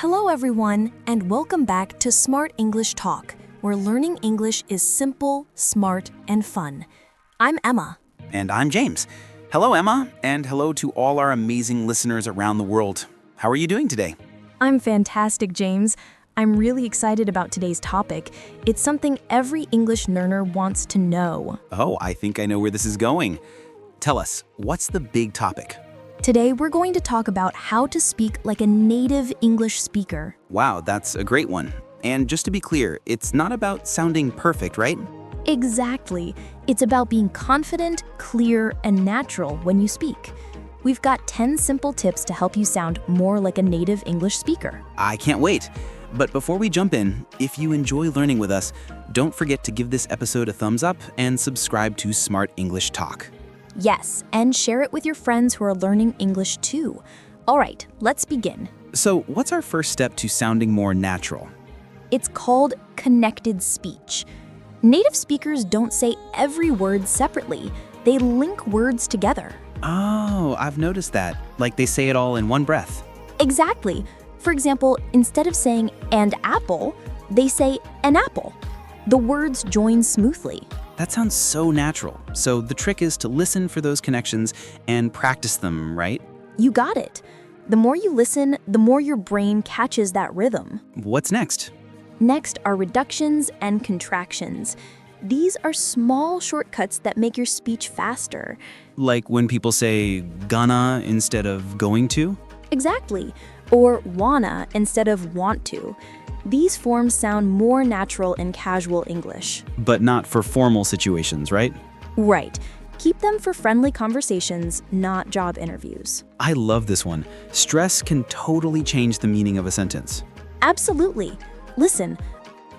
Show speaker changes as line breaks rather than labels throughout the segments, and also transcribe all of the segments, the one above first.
Hello, everyone, and welcome back to Smart English Talk, where learning English is simple, smart, and fun. I'm Emma.
And I'm James. Hello, Emma, and hello to all our amazing listeners around the world. How are you doing today?
I'm fantastic, James. I'm really excited about today's topic. It's something every English learner wants to know.
Oh, I think I know where this is going. Tell us, what's the big topic?
Today, we're going to talk about how to speak like a native English speaker.
Wow, that's a great one. And just to be clear, it's not about sounding perfect, right?
Exactly. It's about being confident, clear, and natural when you speak. We've got 10 simple tips to help you sound more like a native English speaker.
I can't wait. But before we jump in, if you enjoy learning with us, don't forget to give this episode a thumbs up and subscribe to Smart English Talk.
Yes, and share it with your friends who are learning English too. All right, let's begin.
So, what's our first step to sounding more natural?
It's called connected speech. Native speakers don't say every word separately. They link words together.
Oh, I've noticed that. Like they say it all in one breath.
Exactly. For example, instead of saying "and apple," they say "an apple." The words join smoothly.
That sounds so natural. So the trick is to listen for those connections and practice them, right?
You got it. The more you listen, the more your brain catches that rhythm.
What's next?
Next are reductions and contractions. These are small shortcuts that make your speech faster.
Like when people say gonna instead of going to?
Exactly. Or wanna instead of want to. These forms sound more natural in casual English.
But not for formal situations, right?
Right. Keep them for friendly conversations, not job interviews.
I love this one. Stress can totally change the meaning of a sentence.
Absolutely. Listen,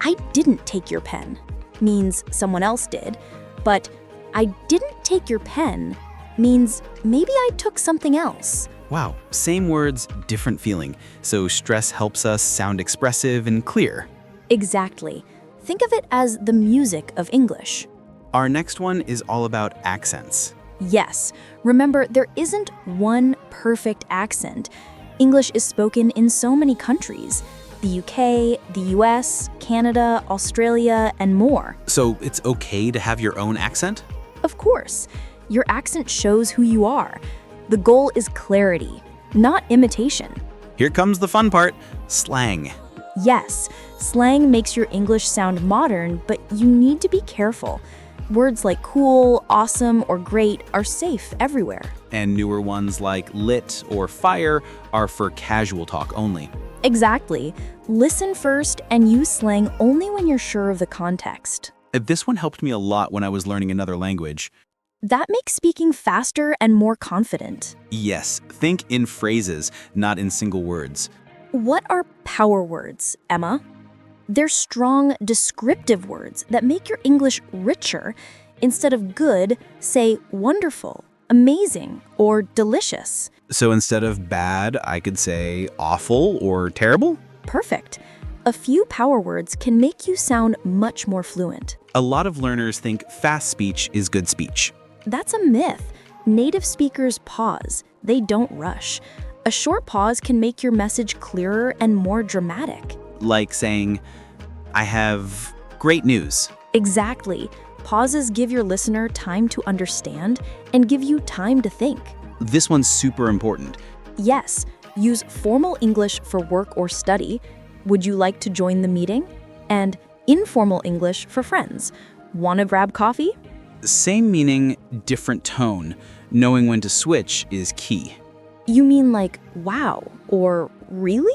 I didn't take your pen means someone else did, but I didn't take your pen means maybe I took something else.
Wow, same words, different feeling. So stress helps us sound expressive and clear.
Exactly. Think of it as the music of English.
Our next one is all about accents.
Yes, remember, there isn't one perfect accent. English is spoken in so many countries. The UK, the US, Canada, Australia, and more.
So it's okay to have your own accent?
Of course. Your accent shows who you are. The goal is clarity, not imitation.
Here comes the fun part, slang.
Yes, slang makes your English sound modern, but you need to be careful. Words like cool, awesome, or great are safe everywhere.
And newer ones like lit or fire are for casual talk only.
Exactly. Listen first and use slang only when you're sure of the context.
This one helped me a lot when I was learning another language.
That makes speaking faster and more confident.
Yes, think in phrases, not in single words.
What are power words, Emma? They're strong, descriptive words that make your English richer. Instead of good, say wonderful, amazing, or delicious.
So instead of bad, I could say awful or terrible?
Perfect. A few power words can make you sound much more fluent.
A lot of learners think fast speech is good speech.
That's a myth. Native speakers pause. They don't rush. A short pause can make your message clearer and more dramatic.
Like saying, I have great news.
Exactly. Pauses give your listener time to understand and give you time to think.
This one's super important.
Yes, use formal English for work or study. Would you like to join the meeting? And informal English for friends. Want to grab coffee?
Same meaning, different tone. Knowing when to switch is key.
You mean like, wow, or really?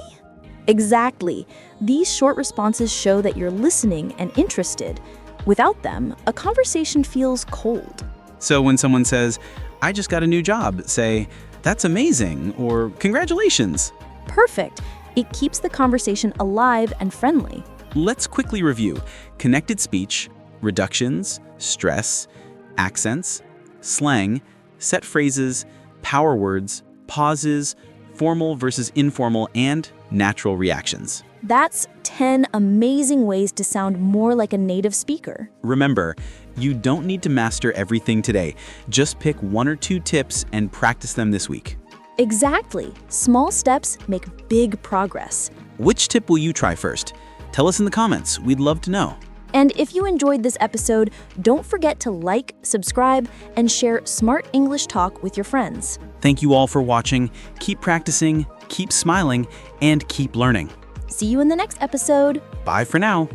Exactly. These short responses show that you're listening and interested. Without them, a conversation feels cold.
So when someone says, I just got a new job, say, that's amazing, or congratulations.
Perfect. It keeps the conversation alive and friendly.
Let's quickly review connected speech, reductions, stress, accents, slang, set phrases, power words, pauses, formal versus informal, and natural reactions.
That's 10 amazing ways to sound more like a native speaker.
Remember, you don't need to master everything today. Just pick 1 or 2 tips and practice them this week.
Exactly. Small steps make big progress.
Which tip will you try first? Tell us in the comments. We'd love to know.
And if you enjoyed this episode, don't forget to like, subscribe, and share Smart English Talk with your friends.
Thank you all for watching. Keep practicing, keep smiling, and keep learning.
See you in the next episode.
Bye for now.